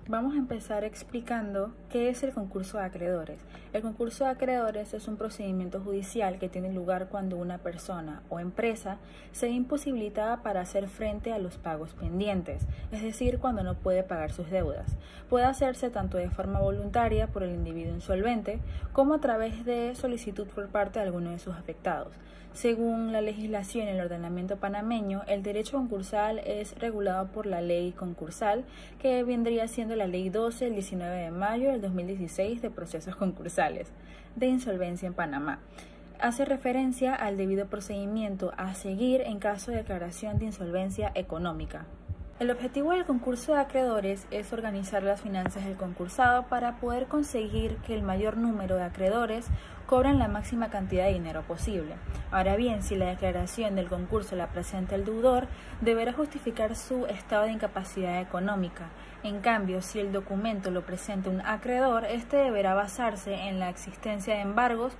Vamos a empezar explicando qué es el concurso de acreedores. El concurso de acreedores es un procedimiento judicial que tiene lugar cuando una persona o empresa se ve imposibilitada para hacer frente a los pagos pendientes, es decir, cuando no puede pagar sus deudas. Puede hacerse tanto de forma voluntaria por el individuo insolvente como a través de solicitud por parte de alguno de sus afectados. Según la legislación y el ordenamiento panameño, el derecho concursal es regulado por la ley concursal, que vendría siendo la ley 12 del 19 de mayo del 2016 de procesos concursales de insolvencia en Panamá. Hace referencia al debido procedimiento a seguir en caso de declaración de insolvencia económica. El objetivo del concurso de acreedores es organizar las finanzas del concursado para poder conseguir que el mayor número de acreedores cobren la máxima cantidad de dinero posible. Ahora bien, si la declaración del concurso la presenta el deudor, deberá justificar su estado de incapacidad económica. En cambio, si el documento lo presenta un acreedor, este deberá basarse en la existencia de embargos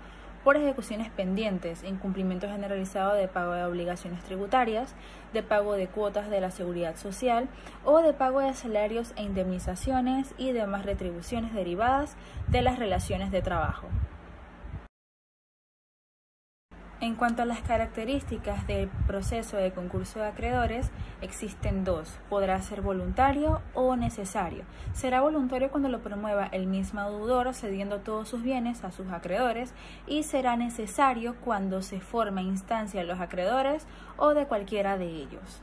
por ejecuciones pendientes, incumplimiento generalizado de pago de obligaciones tributarias, de pago de cuotas de la seguridad social o de pago de salarios e indemnizaciones y demás retribuciones derivadas de las relaciones de trabajo. En cuanto a las características del proceso de concurso de acreedores, existen dos. Podrá ser voluntario o necesario. Será voluntario cuando lo promueva el mismo deudor cediendo todos sus bienes a sus acreedores, y será necesario cuando se forme instancia de los acreedores o de cualquiera de ellos.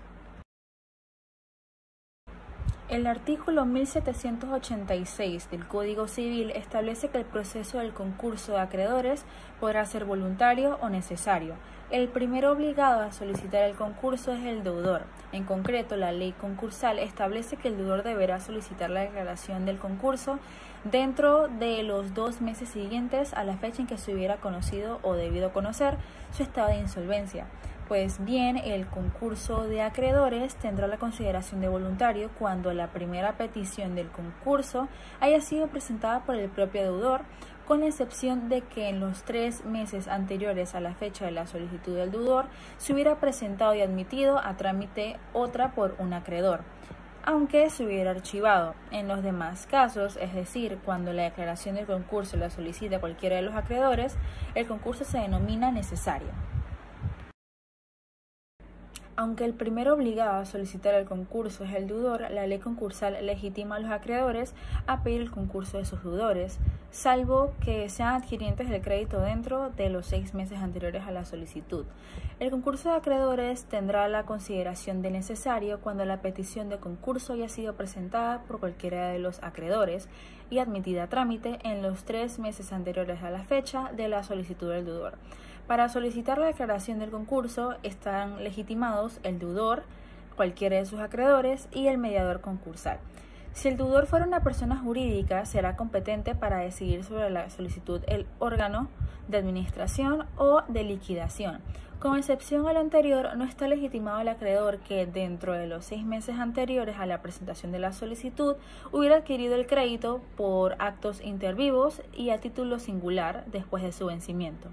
El artículo 1786 del Código Civil establece que el proceso del concurso de acreedores podrá ser voluntario o necesario. El primero obligado a solicitar el concurso es el deudor. En concreto, la ley concursal establece que el deudor deberá solicitar la declaración del concurso dentro de los 2 meses siguientes a la fecha en que se hubiera conocido o debido conocer su estado de insolvencia. Pues bien, el concurso de acreedores tendrá la consideración de voluntario cuando la primera petición del concurso haya sido presentada por el propio deudor, con la excepción de que en los 3 meses anteriores a la fecha de la solicitud del deudor se hubiera presentado y admitido a trámite otra por un acreedor, aunque se hubiera archivado. En los demás casos, es decir, cuando la declaración del concurso la solicita cualquiera de los acreedores, el concurso se denomina necesario. Aunque el primero obligado a solicitar el concurso es el deudor, la ley concursal legitima a los acreedores a pedir el concurso de sus deudores, salvo que sean adquirientes del crédito dentro de los 6 meses anteriores a la solicitud. El concurso de acreedores tendrá la consideración de necesario cuando la petición de concurso haya sido presentada por cualquiera de los acreedores y admitida a trámite en los 3 meses anteriores a la fecha de la solicitud del deudor. Para solicitar la declaración del concurso están legitimados el deudor, cualquiera de sus acreedores y el mediador concursal. Si el deudor fuera una persona jurídica, será competente para decidir sobre la solicitud el órgano de administración o de liquidación. Con excepción a lo anterior, no está legitimado el acreedor que dentro de los 6 meses anteriores a la presentación de la solicitud hubiera adquirido el crédito por actos inter vivos y a título singular después de su vencimiento.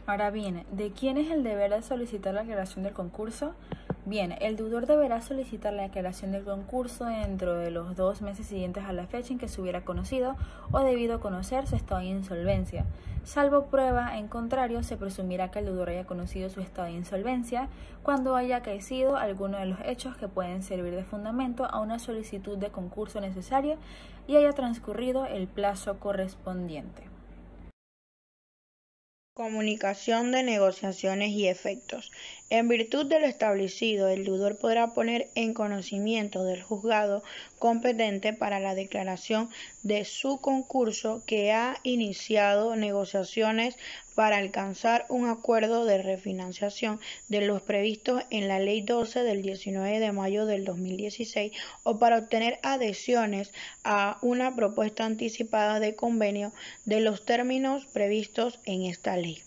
Ahora bien, ¿de quién es el deber de solicitar la declaración del concurso? Bien, el deudor deberá solicitar la declaración del concurso dentro de los 2 meses siguientes a la fecha en que se hubiera conocido o debido conocer su estado de insolvencia. Salvo prueba en contrario, se presumirá que el deudor haya conocido su estado de insolvencia cuando haya acaecido alguno de los hechos que pueden servir de fundamento a una solicitud de concurso necesaria y haya transcurrido el plazo correspondiente. Comunicación de negociaciones y efectos. En virtud de lo establecido, el deudor podrá poner en conocimiento del juzgado competente para la declaración de su concurso que ha iniciado negociaciones para alcanzar un acuerdo de refinanciación de los previstos en la Ley 12 del 19 de mayo del 2016 o para obtener adhesiones a una propuesta anticipada de convenio de los términos previstos en esta ley.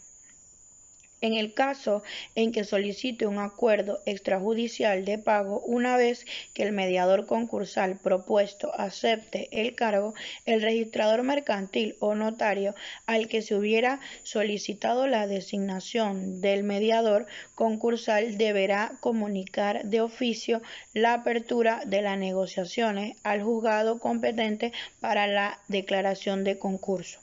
En el caso en que solicite un acuerdo extrajudicial de pago, una vez que el mediador concursal propuesto acepte el cargo, el registrador mercantil o notario al que se hubiera solicitado la designación del mediador concursal deberá comunicar de oficio la apertura de las negociaciones al juzgado competente para la declaración de concurso.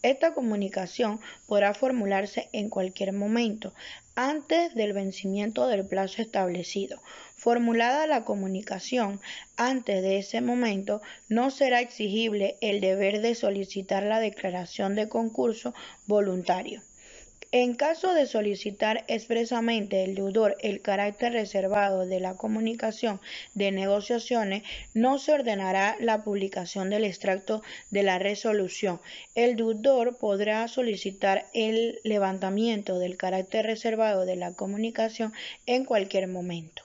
Esta comunicación podrá formularse en cualquier momento, antes del vencimiento del plazo establecido. Formulada la comunicación antes de ese momento, no será exigible el deber de solicitar la declaración de concurso voluntario. En caso de solicitar expresamente el deudor el carácter reservado de la comunicación de negociaciones, no se ordenará la publicación del extracto de la resolución. El deudor podrá solicitar el levantamiento del carácter reservado de la comunicación en cualquier momento.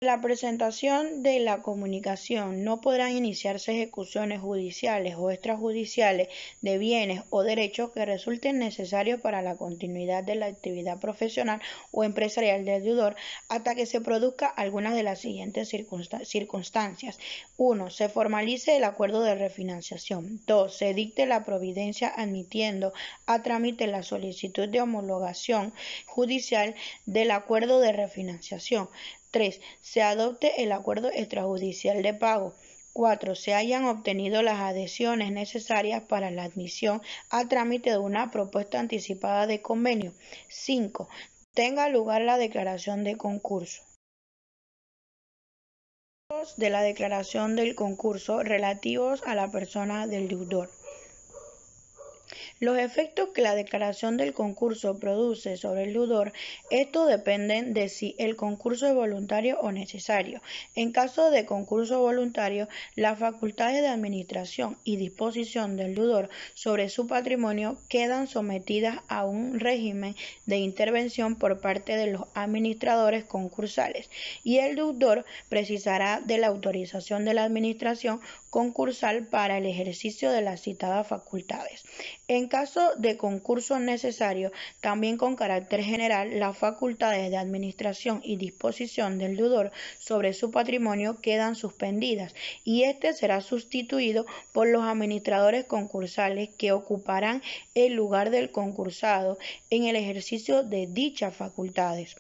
La presentación de la comunicación no podrán iniciarse ejecuciones judiciales o extrajudiciales de bienes o derechos que resulten necesarios para la continuidad de la actividad profesional o empresarial del deudor hasta que se produzca alguna de las siguientes circunstancias. 1. Se formalice el acuerdo de refinanciación. 2. Se dicte la providencia admitiendo a trámite la solicitud de homologación judicial del acuerdo de refinanciación. 3. Se adopte el acuerdo extrajudicial de pago. 4. Se hayan obtenido las adhesiones necesarias para la admisión a trámite de una propuesta anticipada de convenio. 5. Tenga lugar la declaración de concurso. De la declaración del concurso relativos a la persona del deudor. Los efectos que la declaración del concurso produce sobre el deudor, estos dependen de si el concurso es voluntario o necesario. En caso de concurso voluntario, las facultades de administración y disposición del deudor sobre su patrimonio quedan sometidas a un régimen de intervención por parte de los administradores concursales y el deudor precisará de la autorización de la administración concursal para el ejercicio de las citadas facultades. En caso de concurso necesario, también con carácter general, las facultades de administración y disposición del deudor sobre su patrimonio quedan suspendidas y este será sustituido por los administradores concursales que ocuparán el lugar del concursado en el ejercicio de dichas facultades.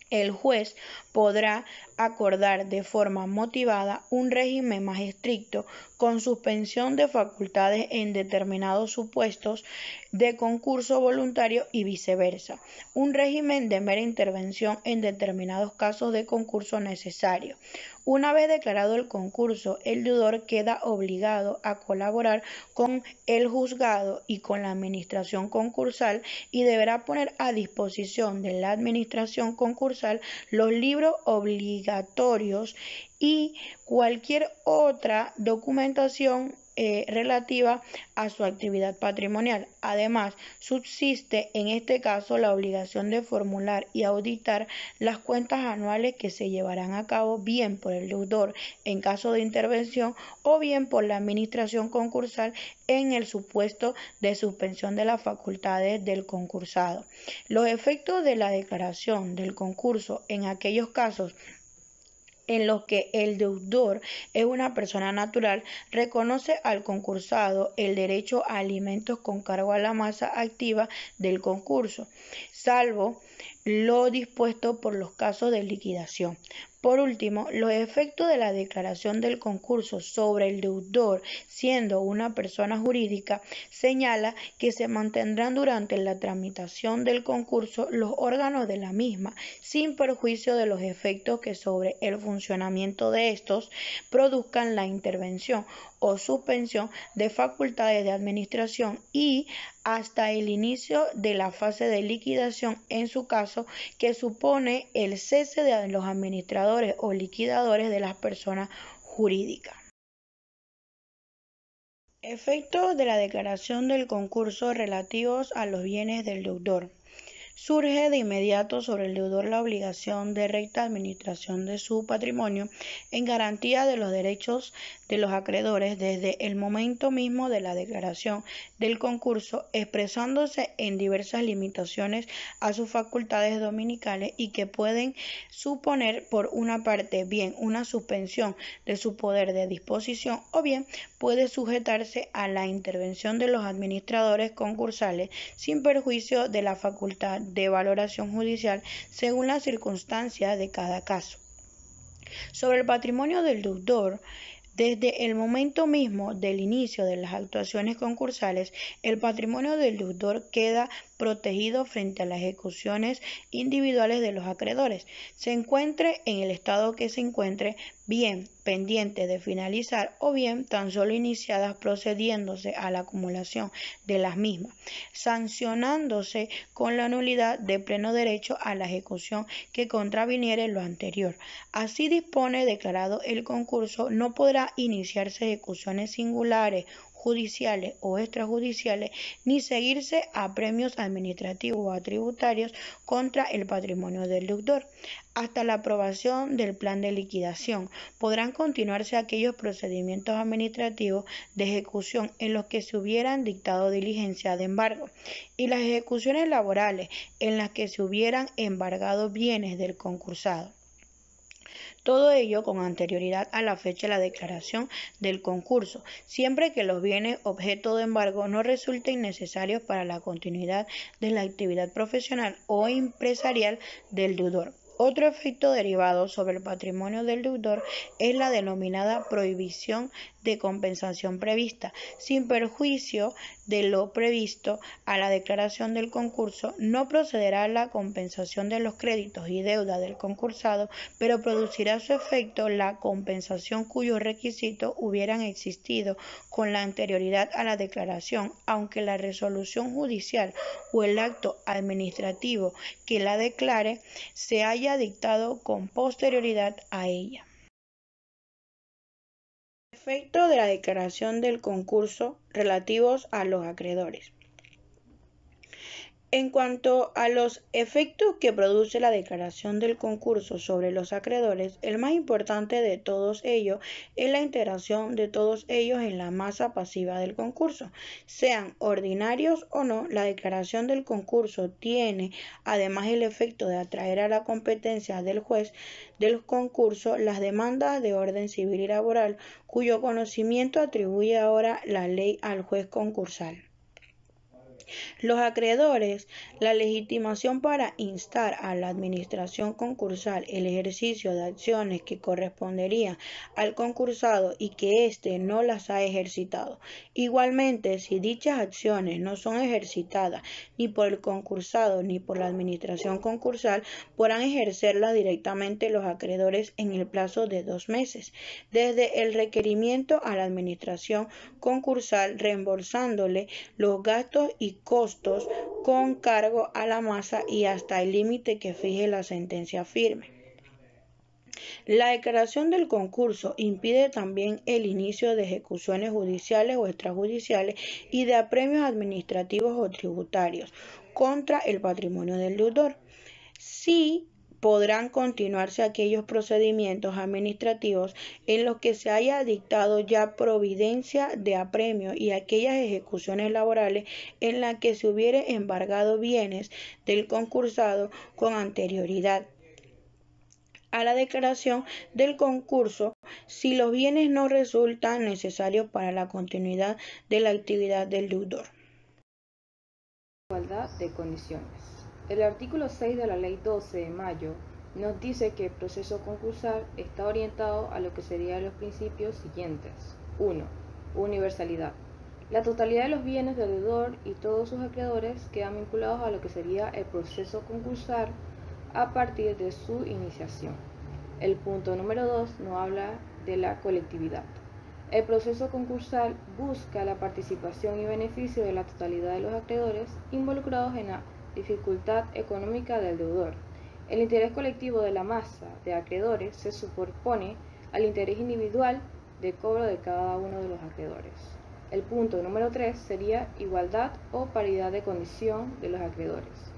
El juez podrá acordar de forma motivada un régimen más estricto con suspensión de facultades en determinados supuestos de concurso voluntario y viceversa, un régimen de mera intervención en determinados casos de concurso necesario. Una vez declarado el concurso, el deudor queda obligado a colaborar con el juzgado y con la administración concursal y deberá poner a disposición de la administración concursal los libros obligatorios y cualquier otra documentación relativa a su actividad patrimonial. Además, subsiste en este caso la obligación de formular y auditar las cuentas anuales que se llevarán a cabo bien por el deudor en caso de intervención o bien por la administración concursal en el supuesto de suspensión de las facultades del concursado. Los efectos de la declaración del concurso en aquellos casos en los que el deudor es una persona natural, reconoce al concursado el derecho a alimentos con cargo a la masa activa del concurso, salvo lo dispuesto por los casos de liquidación. Por último, los efectos de la declaración del concurso sobre el deudor, siendo una persona jurídica, señala que se mantendrán durante la tramitación del concurso los órganos de la misma, sin perjuicio de los efectos que sobre el funcionamiento de estos produzcan la intervención o suspensión de facultades de administración y hasta el inicio de la fase de liquidación en su caso, que supone el cese de los administradores o liquidadores de las personas jurídicas. Efectos de la declaración del concurso relativos a los bienes del deudor. Surge de inmediato sobre el deudor la obligación de recta administración de su patrimonio en garantía de los derechos de los acreedores desde el momento mismo de la declaración del concurso, expresándose en diversas limitaciones a sus facultades dominicales y que pueden suponer por una parte bien una suspensión de su poder de disposición o bien puede sujetarse a la intervención de los administradores concursales sin perjuicio de la facultad de valoración judicial según las circunstancias de cada caso. Sobre el patrimonio del deudor, desde el momento mismo del inicio de las actuaciones concursales, el patrimonio del deudor queda protegido frente a las ejecuciones individuales de los acreedores, se encuentre en el estado que se encuentre, bien pendiente de finalizar o bien tan solo iniciadas procediéndose a la acumulación de las mismas, sancionándose con la nulidad de pleno derecho a la ejecución que contraviniere lo anterior. Así dispone declarado el concurso, no podrá iniciarse ejecuciones singulares, judiciales o extrajudiciales, ni seguirse a premios administrativos o tributarios contra el patrimonio del deudor. Hasta la aprobación del plan de liquidación podrán continuarse aquellos procedimientos administrativos de ejecución en los que se hubieran dictado diligencia de embargo y las ejecuciones laborales en las que se hubieran embargado bienes del concursado. Todo ello con anterioridad a la fecha de la declaración del concurso, siempre que los bienes objeto de embargo no resulten necesarios para la continuidad de la actividad profesional o empresarial del deudor. Otro efecto derivado sobre el patrimonio del deudor es la denominada prohibición de compensación prevista. Sin perjuicio de lo previsto a la declaración del concurso, no procederá la compensación de los créditos y deudas del concursado, pero producirá su efecto la compensación cuyos requisitos hubieran existido con la anterioridad a la declaración, aunque la resolución judicial o el acto administrativo que la declare se haya dictado con posterioridad a ella. Efecto de la declaración del concurso relativos a los acreedores. En cuanto a los efectos que produce la declaración del concurso sobre los acreedores, el más importante de todos ellos es la integración de todos ellos en la masa pasiva del concurso. Sean ordinarios o no, la declaración del concurso tiene además el efecto de atraer a la competencia del juez del concurso las demandas de orden civil y laboral, cuyo conocimiento atribuye ahora la ley al juez concursal. Los acreedores, la legitimación para instar a la administración concursal el ejercicio de acciones que corresponderían al concursado y que éste no las ha ejercitado. Igualmente, si dichas acciones no son ejercitadas ni por el concursado ni por la administración concursal, podrán ejercerlas directamente los acreedores en el plazo de 2 meses, desde el requerimiento a la administración concursal, reembolsándole los gastos y costos con cargo a la masa y hasta el límite que fije la sentencia firme. La declaración del concurso impide también el inicio de ejecuciones judiciales o extrajudiciales y de apremios administrativos o tributarios contra el patrimonio del deudor. Sí podrán continuarse aquellos procedimientos administrativos en los que se haya dictado ya providencia de apremio y aquellas ejecuciones laborales en las que se hubiere embargado bienes del concursado con anterioridad a la declaración del concurso si los bienes no resultan necesarios para la continuidad de la actividad del deudor. Igualdad de condiciones. El artículo 6 de la Ley 12 de mayo nos dice que el proceso concursal está orientado a lo que serían los principios siguientes. 1. Universalidad. La totalidad de los bienes del deudor y todos sus acreedores quedan vinculados a lo que sería el proceso concursal a partir de su iniciación. El punto número 2 nos habla de la colectividad. El proceso concursal busca la participación y beneficio de la totalidad de los acreedores involucrados en la dificultad económica del deudor. El interés colectivo de la masa de acreedores se superpone al interés individual de cobro de cada uno de los acreedores. El punto número 3 sería igualdad o paridad de condición de los acreedores.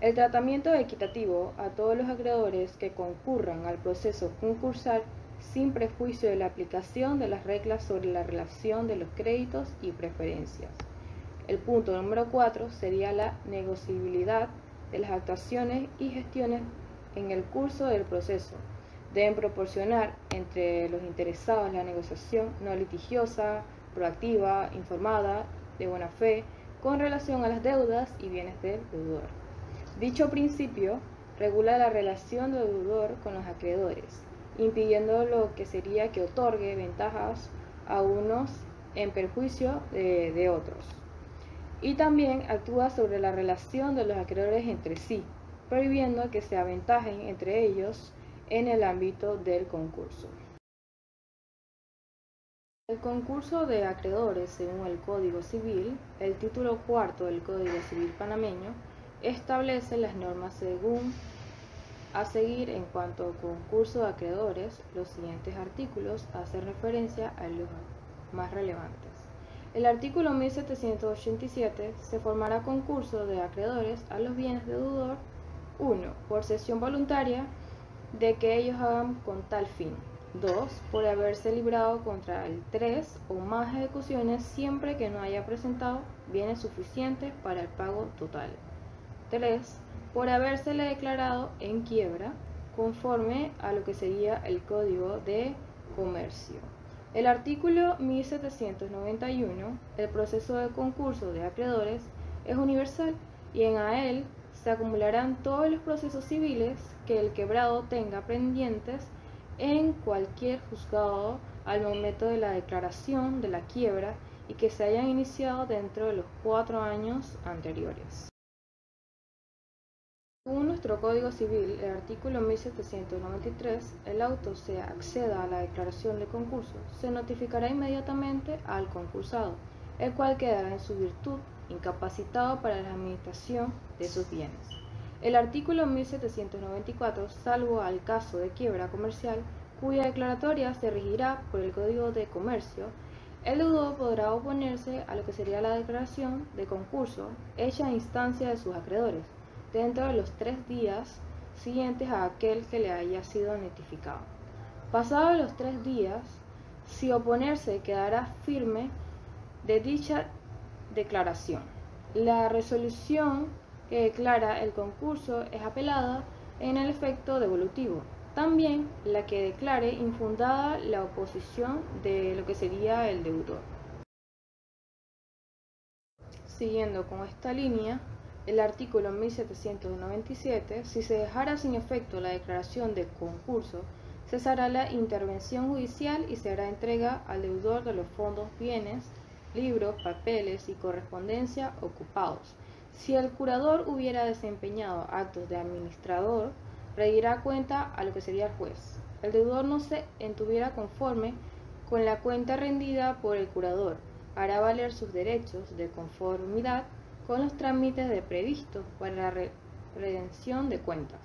El tratamiento equitativo a todos los acreedores que concurran al proceso concursal sin prejuicio de la aplicación de las reglas sobre la relación de los créditos y preferencias. El punto número 4 sería la negociabilidad de las actuaciones y gestiones en el curso del proceso. Deben proporcionar entre los interesados la negociación no litigiosa, proactiva, informada, de buena fe, con relación a las deudas y bienes del deudor. Dicho principio regula la relación del deudor con los acreedores, impidiendo lo que sería que otorgue ventajas a unos en perjuicio de otros. Y también actúa sobre la relación de los acreedores entre sí, prohibiendo que se aventajen entre ellos en el ámbito del concurso. El concurso de acreedores, según el Código Civil, el título cuarto del Código Civil panameño, establece las normas a seguir en cuanto al concurso de acreedores. Los siguientes artículos hacen referencia a los más relevantes. El artículo 1787 se formará concurso de acreedores a los bienes de deudor 1. Por cesión voluntaria de que ellos hagan con tal fin. 2. Por haberse librado contra el 3 o más ejecuciones siempre que no haya presentado bienes suficientes para el pago total. 3. Por habérsele declarado en quiebra conforme a lo que sería el Código de Comercio. El artículo 1791, el proceso de concurso de acreedores es universal y en él se acumularán todos los procesos civiles que el quebrado tenga pendientes en cualquier juzgado al momento de la declaración de la quiebra y que se hayan iniciado dentro de los 4 años anteriores. Según nuestro Código Civil, el artículo 1793, el auto se acceda a la declaración de concurso, se notificará inmediatamente al concursado, el cual quedará en su virtud incapacitado para la administración de sus bienes. El artículo 1794, salvo al caso de quiebra comercial, cuya declaratoria se regirá por el Código de Comercio, el deudor podrá oponerse a lo que sería la declaración de concurso hecha a instancia de sus acreedores, dentro de los 3 días siguientes a aquel que le haya sido notificado. Pasados los 3 días, si oponerse quedará firme de dicha declaración. La resolución que declara el concurso es apelada en el efecto devolutivo. También la que declare infundada la oposición de lo que sería el deudor. Siguiendo con esta línea, el artículo 1797, si se dejara sin efecto la declaración de concurso, cesará la intervención judicial y se hará entrega al deudor de los fondos, bienes, libros, papeles y correspondencia ocupados. Si el curador hubiera desempeñado actos de administrador, rendirá cuenta a lo que sería el juez. El deudor no se entuviera conforme con la cuenta rendida por el curador, hará valer sus derechos de conformidad con los trámites previstos para la redención de cuentas.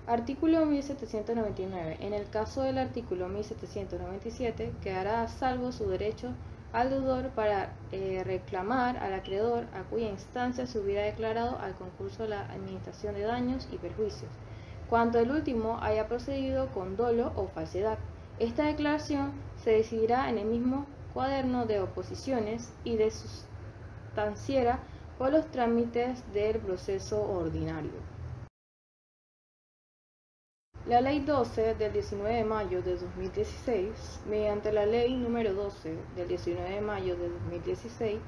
Artículo 1799. En el caso del artículo 1797, quedará a salvo su derecho al deudor para reclamar al acreedor a cuya instancia se hubiera declarado al concurso la administración de daños y perjuicios, cuanto el último haya procedido con dolo o falsedad. Esta declaración se decidirá en el mismo cuaderno de oposiciones y de sustanciera por los trámites del proceso ordinario. La Ley 12 del 19 de mayo de 2016, mediante la Ley número 12 del 19 de mayo de 2016,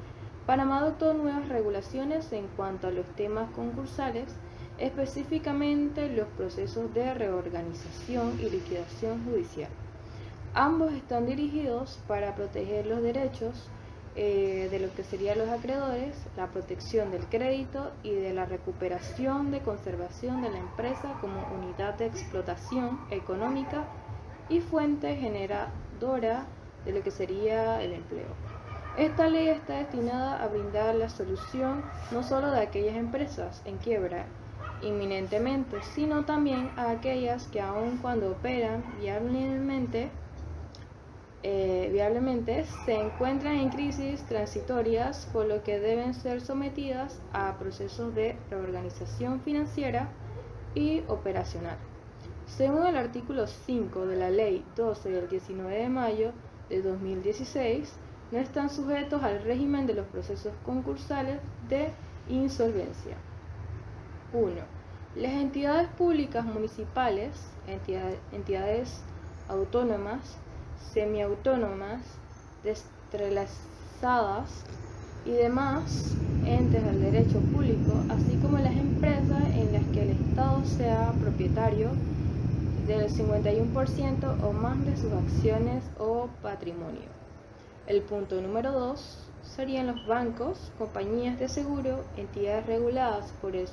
Panamá adoptó nuevas regulaciones en cuanto a los temas concursales, específicamente los procesos de reorganización y liquidación judicial. Ambos están dirigidos para proteger los derechos de lo que serían los acreedores, la protección del crédito y de la recuperación de conservación de la empresa como unidad de explotación económica y fuente generadora de lo que sería el empleo. Esta ley está destinada a brindar la solución no solo de aquellas empresas en quiebra inminentemente, sino también a aquellas que aun cuando operan viablemente se encuentran en crisis transitorias, por lo que deben ser sometidas a procesos de reorganización financiera y operacional. Según el artículo 5 de la Ley 12 del 19 de mayo de 2016, no están sujetos al régimen de los procesos concursales de insolvencia. 1. Las entidades públicas municipales, entidades autónomas, semiautónomas, descentralizadas y demás entes del derecho público, así como las empresas en las que el Estado sea propietario del 51% o más de sus acciones o patrimonio. El punto número 2 serían los bancos, compañías de seguro, entidades reguladas por el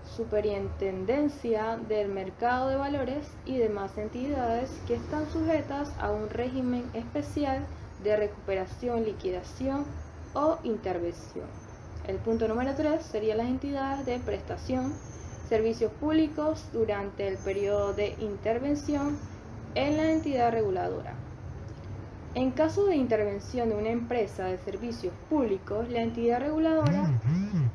Superintendencia del Mercado de Valores y demás entidades que están sujetas a un régimen especial de recuperación, liquidación o intervención. El punto número 3 serían las entidades de prestación, servicios públicos durante el periodo de intervención en la entidad reguladora. En caso de intervención de una empresa de servicios públicos, la entidad reguladora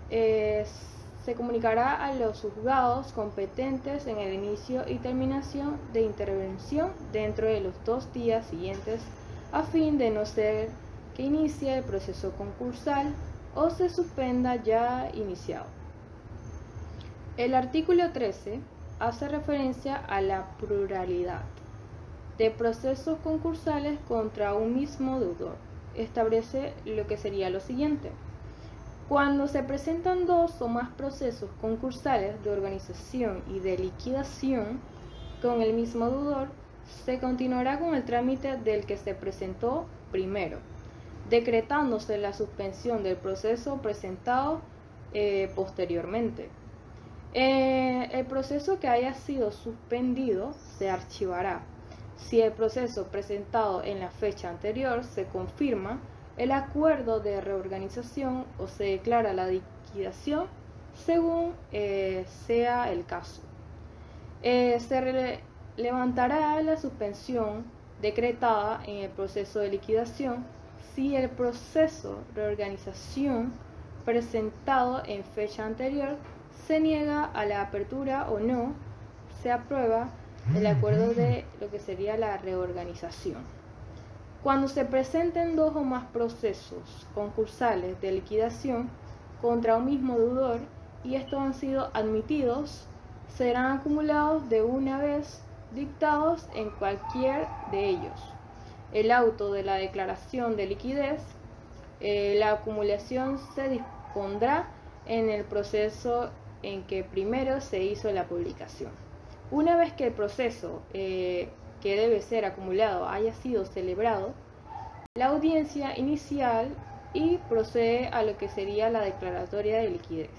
se comunicará a los juzgados competentes en el inicio y terminación de intervención dentro de los 2 días siguientes, a fin de no ser que inicie el proceso concursal o se suspenda ya iniciado. El artículo 13 hace referencia a la pluralidad de procesos concursales contra un mismo deudor. Establece lo que sería lo siguiente: cuando se presentan 2 o más procesos concursales de organización y de liquidación con el mismo deudor, se continuará con el trámite del que se presentó primero, decretándose la suspensión del proceso presentado posteriormente. El proceso que haya sido suspendido se archivará. Si el proceso presentado en la fecha anterior se confirma el acuerdo de reorganización o se declara la liquidación, según sea el caso. Se levantará la suspensión decretada en el proceso de liquidación si el proceso de reorganización presentado en fecha anterior se niega a la apertura o no se aprueba el acuerdo de lo que sería la reorganización. Cuando se presenten 2 o más procesos concursales de liquidación contra un mismo deudor y estos han sido admitidos, serán acumulados de una vez dictados en cualquier de ellos el auto de la declaración de liquidez. La acumulación se dispondrá en el proceso en que primero se hizo la publicación. Una vez que el proceso que debe ser acumulado haya sido celebrado, la audiencia inicial y procede a lo que sería la declaratoria de liquidez.